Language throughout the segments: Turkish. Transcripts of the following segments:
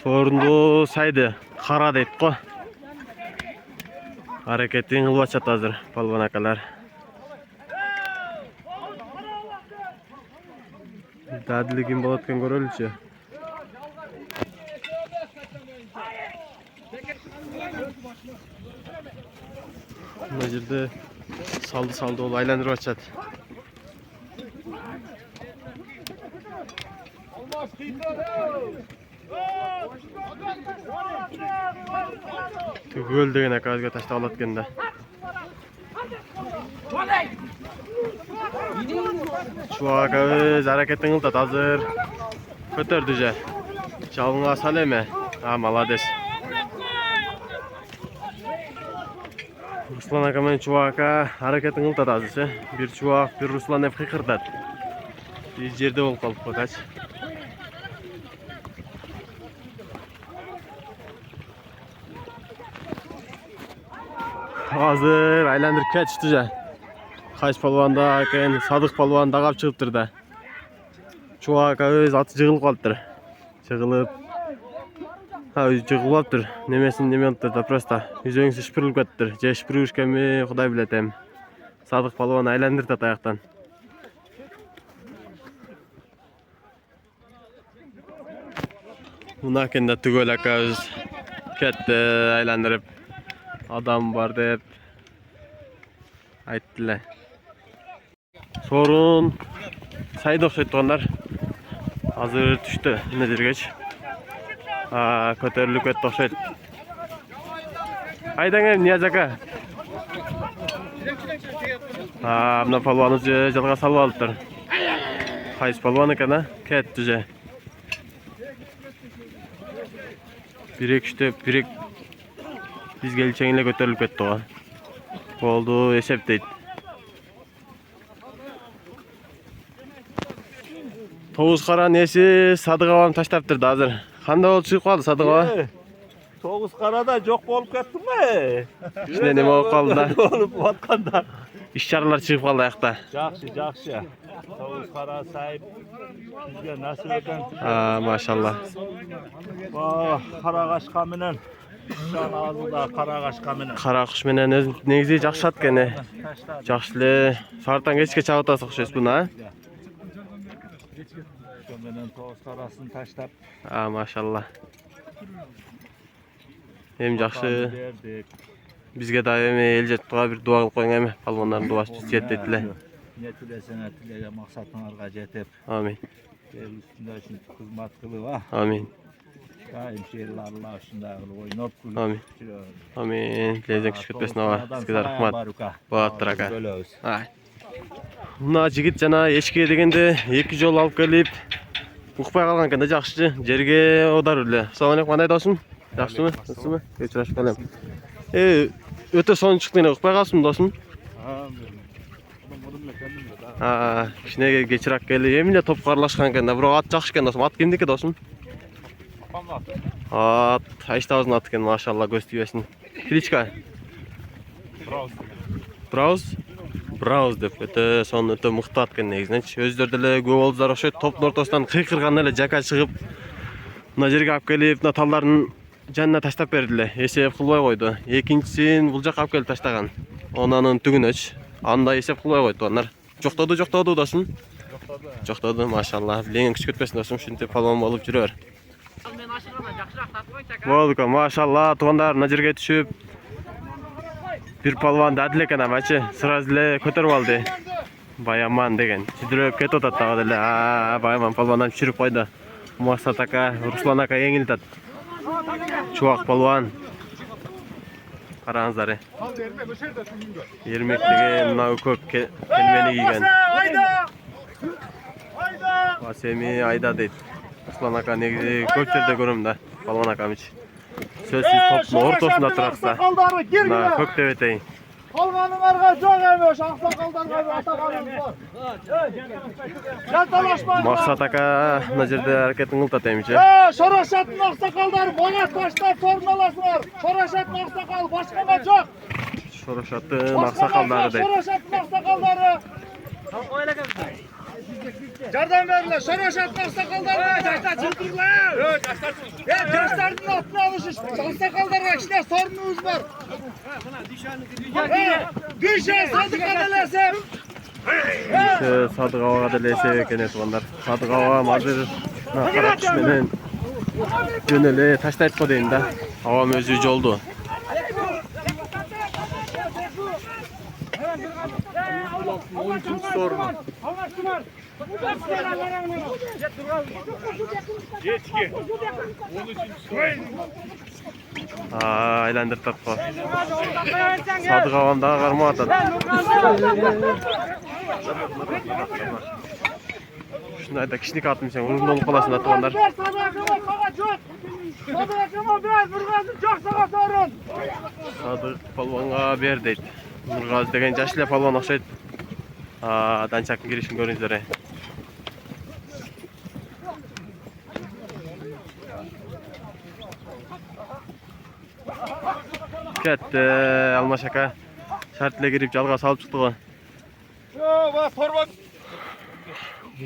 Sorundu saydı. Kara deyip ko. Hareketini kılıp açat hazır palvan akalar. Dadligin bolatken görölçü. Bu жерде saldı ol aylandırып açat. Tügül деген akazga taşta alat kende. Çuvağa öz hareketini kıltat hazır. Kötürdü je. Çalınğa sal eme. Ha malades. Ruslan aka men Çuvağa hareketini kıltat hazır. Bir Çuvağa bir Ruslan hep kıkırdat. Bir jerde olup kalıp bakaç. Hazır aylandırıp ketişti je. Kaç palvanda eken Sadık palvan dagap çıkıptır da. Çuvağa öz atı jığılıp kalıptır. Jığılıp. Ha jığılıp alıptır. Nemesin neme alıptır da просто. Yüzöңsü şıpırılıp ketiptir. Je şıpırıp Kuday bilet em. Sadık palvan aylandırtat ayaktan. Buna kende tügöl aka öz ketti aylandırıp. Adam var dep ayttılar. Sorun saydı okşayt tuğanlar. Hazır düştü. Ne dergeç? Kötörülük etti okşayt. Aydan em Niyaz aka. Mına palvanız jalga salып alıptır. Kayıs palvan ekana ketti je. Birek işte birek biz gelçeğinle kötörülüp ketti o. Oldu esep deydi. Toğuz kara nesi Sadık avam taştaptırdı hazır. Kanda ol çıkıp kaldı Sadık avam? Toğuz karada çok olup kettin mi? İşte neme olup kaldı da. Olup atkanda. İşçarlar çıkıp kaldı ayakta. Жақсы. Toğuz kara sahip bizge nasip eden. Maşallah. Karagaş kaminen. Şan ağzında karagaş kaminen. Karakuş menen negizi жақсы atkene. Жақсы. Sartan geçke çağıt asık şes buna. Menen toğuz karasını taştap. Maşallah. Hem жақсы. Verdik. Bizge daim el jettuğa bir dua kılıp koyun emi. Palvanların duası jet dediler. Ne tilesene tilege maksatınlarga jetip. Amin. El üstünde için hizmet kılıp. Amin. Daim şehirler Allah üstünde oynop kılıp. Amin. Amin. Lezek şükretmesin ava. Sizge rahmat. Bağıttır aka. Mına jigit jana eşkiye degende 2 жол алып келип укпай калган экен да жакшы. Жерге одар эле. Assalamu alaykum, кандай досум? Жакшымы? Жакшымы? Кечирашып калам. Өтө сонун чыкты эне укпай калсың досум? Кичине кечирак келип эмне топ карлашкан экен да. Бирок ат жакшы экен досум. Ат кимдики досум? Ат Айштабыздын аты экен, машалла, көз тийбесин. Кличка? Брауз. Брауз деп өтө сонун өтө мыкты ат экен негизиненчи. Өздөрү деле көп болдудар окшойт. Топтун ортосунан кыйкырган эле жака чыгып, мына жерге алып келип, мына талдардын жанына таштап бердиле. Эсеп кылбай койду. Экинчисин бул жака алып келип таштаган. Онанын түгүнөч. Анда эсеп кылбай койду анар. Жоктоду досум. Жоктоду, машалла. Билеңиң күчкөтпөсүн досум, ушинтип палван болуп жүрөр. Мен ашыгана жакшыраак тартып койчу ака. Болду, машалла, туугандар мына жерге түшүп bir palvan da adil eкен амачы. Сразу эле көтөрүп алды. Баяман деген. Чидирөп кетип атат дагы деле. Баяман палвандан түшүрүп койду. Максат ака, Руслан ака эңилтат. Чубак палван. Караңыздар. Ермектеге мына көк келмени кийген. Асеми айда дейт. Руслан ака негизи көп жерде көрөм да. Палван акамчы. Сөзсүз топтун ортосунда туракса. Мына көк тебетейин. Kalmanlarga çok emiş, aksakallarga atakalımız var. Jantalaşmayın. Maksat aka mına жерде hareketini kıltat emçi. Şoraşatın aksakallar bana taşlar sorun alasınlar. Şoraşatın aksakal başkana çok. Şoraşatın aksakalları deyip. Şoraşatın aksakalları. Yardım verirler. Şaraşat aksakallarına. Yaşlar çıldırlar. Yaşların altına alışış. Aksakallarına kişiler sorunumuz var. Düşen sadık adalasem. Sadık Ağa'da lese ekan tuğanlar. Sadık Ağa'm hazır qaratış menen jönele taşlayıp koyayım da. Ağam özü joldu. Aylandır tatlı. Sadık Ağam daha karma atadı. Şunday da kişilik atmışsın, uzun olup kalasın atıvanlar. Sadık palvonga ber deydi. Nurgaz degen jaşlı palvon okşaydı. Dançakın girişini görüngüzler. Ketdi, Almaş aka. Şart ile girip jalga salıp çıktı o.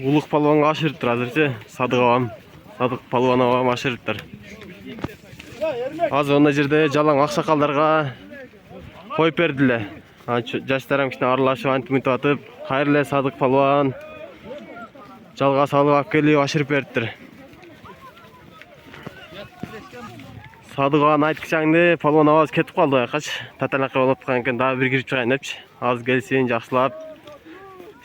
Uluk palvonga aşırıptır hazırca. Sadık Ağam. Sadık palvon ağam aşırıptır. Az onda жерде жалаң аксакалдарга коюп бердилер. Жаштарым кичине аралашып антиминтип атып, кайрыле Садык палван жалга салып алып келип ашырып бериптир. Садык Ağa'nın айткычаңды палван абаз кетип калды байкач. Таталакка болуп аткан экен, дагы бир кирип чыгайын депчи. Аз келсин жакшылап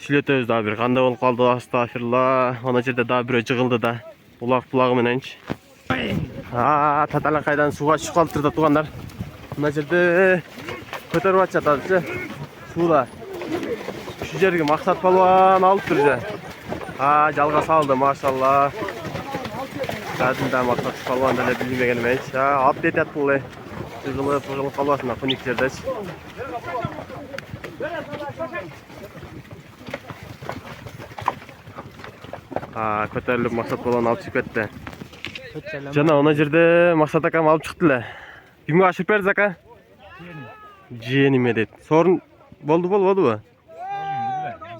сүйлөтөбүз дагы бир. Кандай болуп калды? Астагфирулла. Ана жерде дагы бирөө жыгылды да. Улак булагы мененчи. Таталакайдан суга түшүп калыптыр да туугандар. Мына жерде көтөрүп атышат сууда. Şu жерге Максат палван алып жүрдү. Жалга салды, машалла. Кадимда Максат палван деле билбеген эменчи. Ат етет бул. Жыгылып калбасын коник жердечи. Көтөрүлүп Максат палван алып чыгып кетти. Жана ана жерде Максат акам алып чыктылар. Кимге ашырып бердиз ака? Жээниме дейт. Сорун болдубу?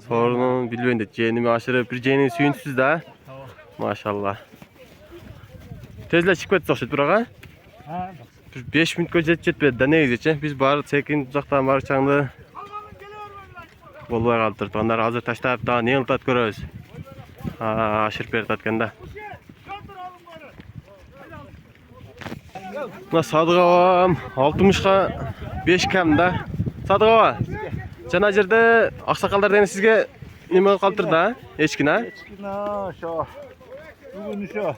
Sorunu bilmiyorum de ceğenimi aşırı bir ceğenin suyunsuz da. Maşallah. Tezle çıkıp ettik okşaydı burağa. 5 minut jetpedi da ne gidecek? Biz bari sekin uzaktan bari çağında bolbay kalıptırdık. Onlar hazır taşlayıp daha ne yıltat görüyoruz. Aşırıp berdi atkanda. Sadık Ağa'm 60'ga 5 kam da. Sadık Ağa. Jana жерде аксакалдар деген сизге неме калтыр да? Эчкин, Эчкин, шо. Бүгүн шо.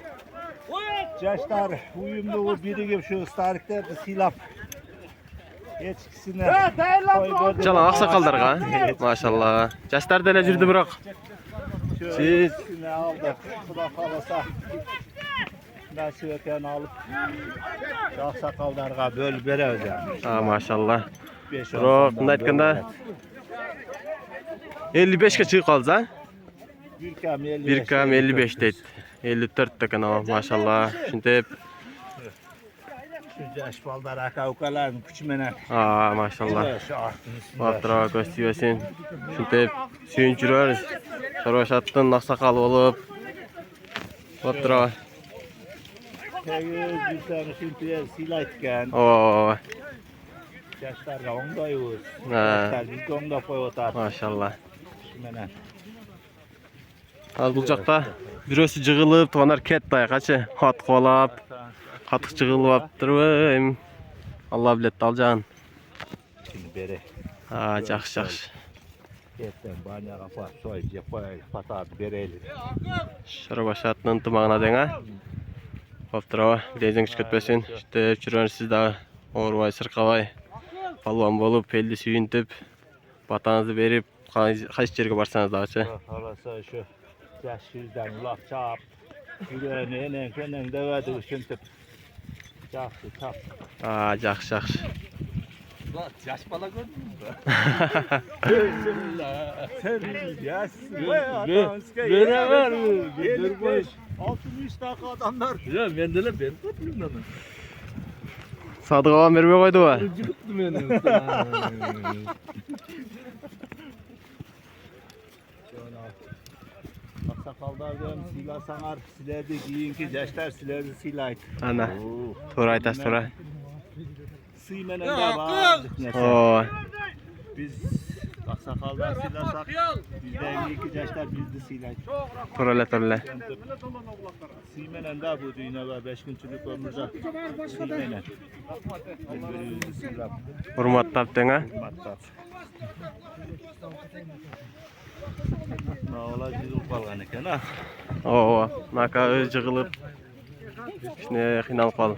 Жаштар уюмдугу биригип şu стариктерди сыйлап эчкисине койду. Жалаң аксакалдарга. Машалла. Жаштар деле жүрдү бирок. Сиз aldıq. Xudo xolasa nasip eken alıp aksakallarga bölüp berебиз. Maşallah. Birok, mындай айтканда 55'ke çıkıp kaldı ha? 1 kam 55 deydi. 54 deкен ama maşallah. Şimdi şu yaş baldar aka ukaların küçü menen. Maşallah. Batıra gösteriyorsun. Şimdi suyun жүрөбүз. Soroşattın aksakalı olup. Batıra. Tegiz bir tane şimdi silaytken. Yaşlarga oңдойбуз. Yaşlar bizge oңдоп коюп атат. Maşallah. Menen. Al bu жақта бирөөсү жыгылып, тугандар кетти айкачы. Хат колап, катык жыгылып аптырбы. Алла билет алжан. Şimdi beri. Жакшы. Ketten banyaga fat soy jep koyaylı, patat bereli. Şarabашаттын ынтымагына дең а. Оптура, лезиңиз көтпөсүн. Иштеп жүрөңүз дагы. Оорубай, сыркабай. Палван болуп, элди сүйүнтүп, батаңызды берип, кайсы жерге барсаңыз дагычы. Halasa şu yaş yüzden ulak çap. Yüreğini enen devedi üşüntüp. Çaptı çap. Жакшы. Yaş bala gördün mü? Sen yaşsın. Beraber mi? 55, 60 dakika adamlar. Ya ben de ben tutmuyorum lan. Sadık Ağam бербей койду ба? Çıktı benim. Aksakallardan silasanar, silerdi giyinki yaşlar silerdi silayt. Ana. To'g'ri aytasiz, to'g'ri. Sıymenende var. Oo. Biz aksakallar silasak, bizden giyinki yaşlar bizdi silayt. To'g'ri. Sıymenende bu düğüne var 5 günçülük ömürde. Sıymenen. Birbirimizi silap, Hurmat tapding ha. matlap. Ola jizilib qolgan ekan ha. Oo. Naka o'zi yig'ilib. Shuni qiynalib qoldi.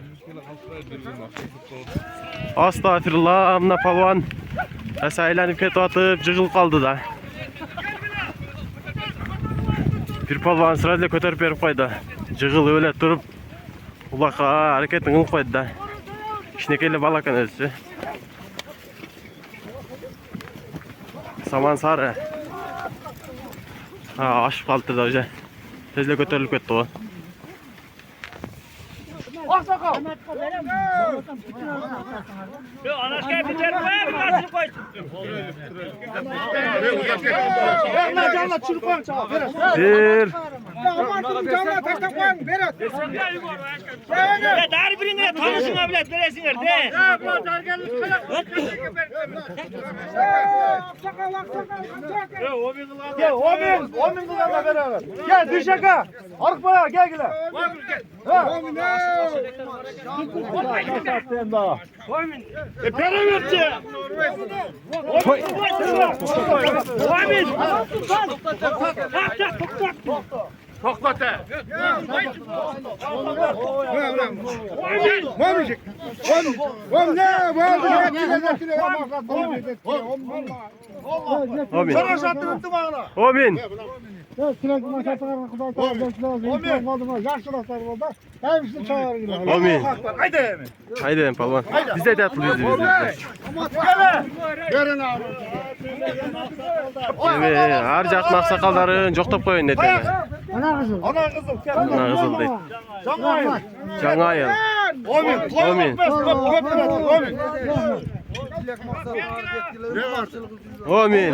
Astagfirullah, amna palvon. Asaylanib ketyotib, yig'ilib qoldi da. Bir palvon sirada ko'tarib berib qo'ydi. Yig'ilib o'la turib, uloqqa harakatni qilib qo'ydi da. Kishnekeli bola ekan o'zi. Saman sari. Ha, oshib qoldi da o'sha. Tezda ko'tarilib ketdi u. Aksakal. Ver canla çürük koyun çabuk. Bir. Aman kızım canla taştan koyun. Ver at. Dar birine tanışına bile veresinler de. Gel, o bin kızlarla beraber. Gel, düşeka. Arkaya, gel gel. Periverçi. Amin. Amin. Sana sattım unuttum ağına. Amin. Amin. Haydi. Haydi palvon. Biz de aytyapmiz biz. Verin abi. Emi, har jaqni oqsoqollarini jo'qtab qo'ying dedi. Ana kızım. Ana kızım. Ana qizil deydi. Canlayın. Жаңа yil. Amin. Amin. Amin. Amin.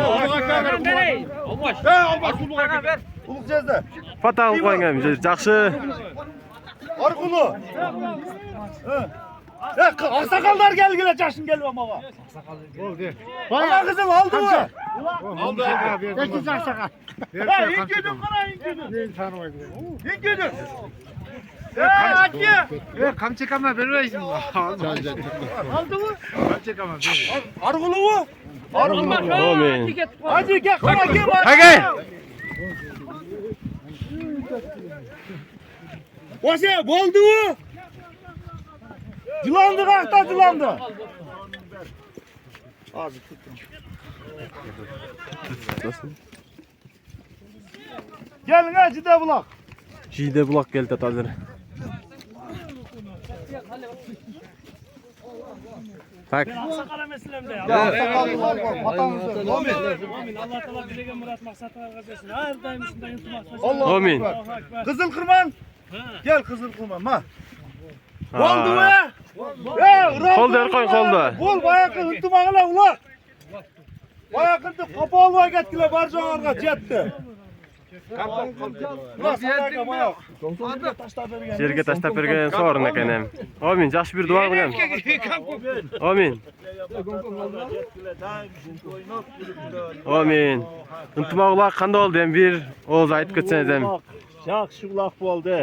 Uluk cezde. Fatağın qo'ygan. Yaxshi. Arkulu. Aksakallar gel gel yaşın gel ama. Ana kızım aldı mı? Aldı. Peki aksakal. Ha inkidin bana inkidin. İnkidin. Hadi. Kamçıkama vermeyiz mi? Aldı mı? Kamçıkama vermeyiz. Arkulu mu? Amin. Hadi gel kana gel. Hadi. Ose oldu mu? Cılandı kalkta cılandı. Abi tuttum. Gelin ha Cide Bulak. Jide buloq keldi hozir. Tak. Sakala meselemde ya. Ya sakallılar var. Vatanımızda. Amin. Allah Teala dilegen murat maksatına kazasın. Her daim üstünden yutmak. Allah Amin. Ekber. Kızıl Kırman. Gel Kızıl Kırman ha. Ha. Oldu be. Qo'lda qo'y, qo'lda. Bol bayaqı hıntımağına ulak. Bayaqıntı kapı olmaya getkiler barcağlarga jetdi. Ulan sarayga bayaq. So'ngga tashlab bergan. Yerga tashlab bergan sovrin ekan ham. Amin. Yaxshi bir duo qilgan. Amin. Amin. Intimoqlar qanday oldi ham bir o'z aytib ketsangiz ham. Yaxshi uloq bo'ldi.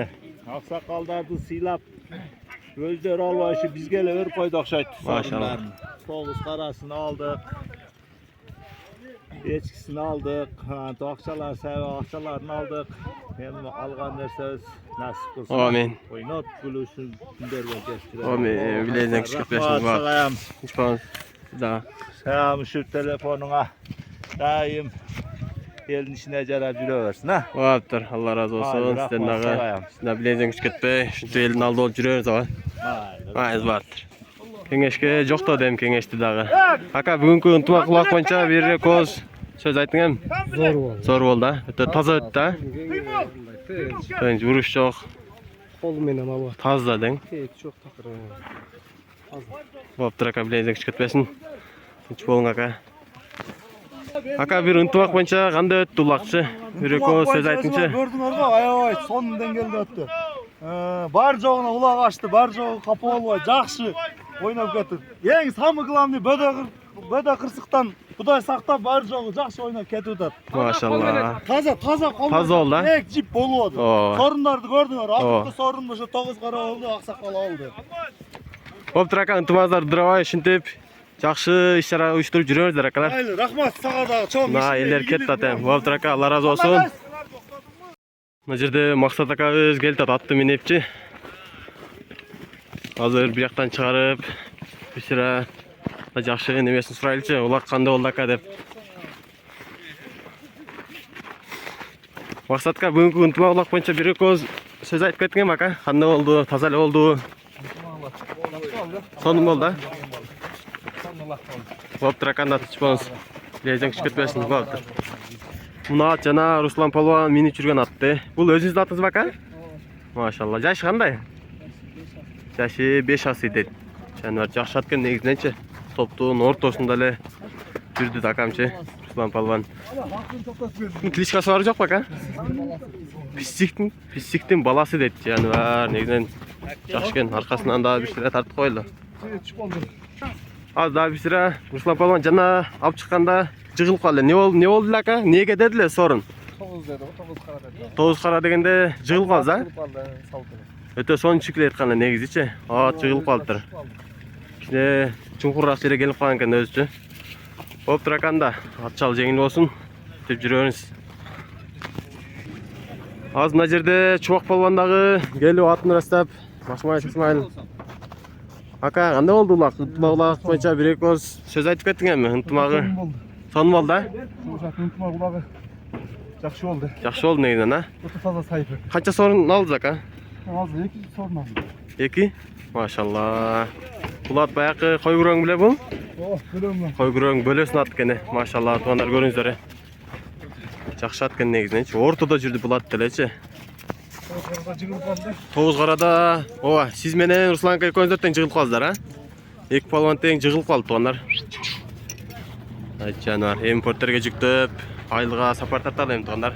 Oqsoqollarni siylab o'zlari olvoshi bizga berib qo'ydi o'xshaydi. Maşallah. To'g'iz qarasini oldik. Echkisini oldik. Toqchalar sevi oqchalarni oldik. Endi olgan narsamiz nasib qilsin. Amin. O'ynab kulishsin kunlarga kelsin. Amin. Bilangdan chiqib bersin. Rahmat. Hech bo'lmasa. Da. Sen şu telefonuna daim elin içine jarab yuraversin ha. Bo'ptir. Alloh razı olsun. Hayır, Sizdan rahmat, daga. salayam. Sizdan bilangdan chiqib ketmay, shu elni oldida olib yuraveramiz ha. Mayli, bo'ptir. Kengashga jo'qto dem kengashdi daga. Aka, bugungi intimoq quloq bo'yicha bir ko'z so'z aytding ham. Zo'r bo'ldi. O'ta toza o'tdi. Birinchi urush yo'q. Qo'lmen ama bu. Tozading. Hech yo'q taqir. Bo'ptir aka, bilangdan chiqib ketmasin. Tinch bo'ling aka. Aka bir ынтымак боюнча кандай өттү улакчы? Бир экөө сөз айтыңчы. Көрдүңөр го, аябай сонун деңгээлде өттү. Бар жогуна улак ачты, бар жогу капа болбой жакшы ойноп кетти. Эң самый главный бөдө кырсыктан Кудай сактап бар жогу жакшы ойноп кетип атат. Машалла. Таза Таза болду, а? Эк жип болуп атат. Сорундарды көрдүңөр, акыркы сорун ошо 9 кара болду, аксакал алды. Болуптур ака, ынтымагыңыздар дырабай ушинтип жакшы иш-чара уюштуруп жүрөңүздөр акалар. Mayli, rahmat sağa da чоң. Мына элдер кетти атам. Болуптур ака, Алла разы болсун. Мына жерде Максат акабыз келип атат, атты минепчи. Азыр бир жактан чыгарып, иш-чара жакшы немесин сурайлычы, улак кандай болду ака деп. Максатка бүгүнкү ынтымак улак боюнча бир экөө сөз айтып кеттиңби ака? Кандай болду? Таза эле болду? Сонун болду, а? Болуптур ака, тынч болуңуз. Лезең түшүп кетпесин, болуптур. Мына ат жана Руслан Палуан минип жүргөн атты. Бул өзүңүздүн атыңызбы ака? Машалла. Жашы кандай? Жашы 5 асы дейт. Жаныбар жакшы ат экен негизиненчи. Топтун ортосунда эле жүрдү акамчы Руслан Палуан. Кличкасы бар жокпу ака? Писсиктин баласы дейт жаныбар. Негизинен жакшы экен, аркасынан да бир сире тартып койлу. Az daha bir sıra Ruslan Palvan jana alып чыкканда жыгылып калды. Не болду эле ака? Неге дедиле сорун? 9 dedi, o 9 kara dedi. 9 кара дегенде жыгылып калды, а? Jıgılıp kaldı, saldı. Өтө сонун чүкүлүп айтканда негизичи. Жыгылып калыптыр. Кичине чуңкураак жерге келип калган экен өзүчү. Болуптур аканда, атчал жеңил болсун деп жүрөбүз. Азыр мына жерде Чубак Палвандагы келип атын ырастап, Машмаев Исмаил. Ака, кандай болду улак? Ынтымак боюнча бир экөө сөз айтып кеттиң эми, ынтымагы. Сонун болду, а? Ынтымак улагы жакшы болду. Жакшы болду негизинен, а? Өтө таза сайпы. Канча сорун алдыңыз ака? Азыр 2 sorun aldı. 2? Машалла. Бул ат баягы кой күрөң беле бул? Oh, bölümlü. Кой күрөң бөлөсүн ат экен. Машалла, туугандар көрүңүздөр. Жакшы ат экен негизиненчи. Ортодо жүрдү бул ат делечи. Orada jıgılıp kaldı. 9 карада, ооба, сиз менен Руслан ака экөөңүздөр тең жыгылып калдыңыздар, а? Эки палван тең жыгылып калды туугандар. Жанар, эми порттерге жүктөп, айылга сапар тарталы эми туугандар.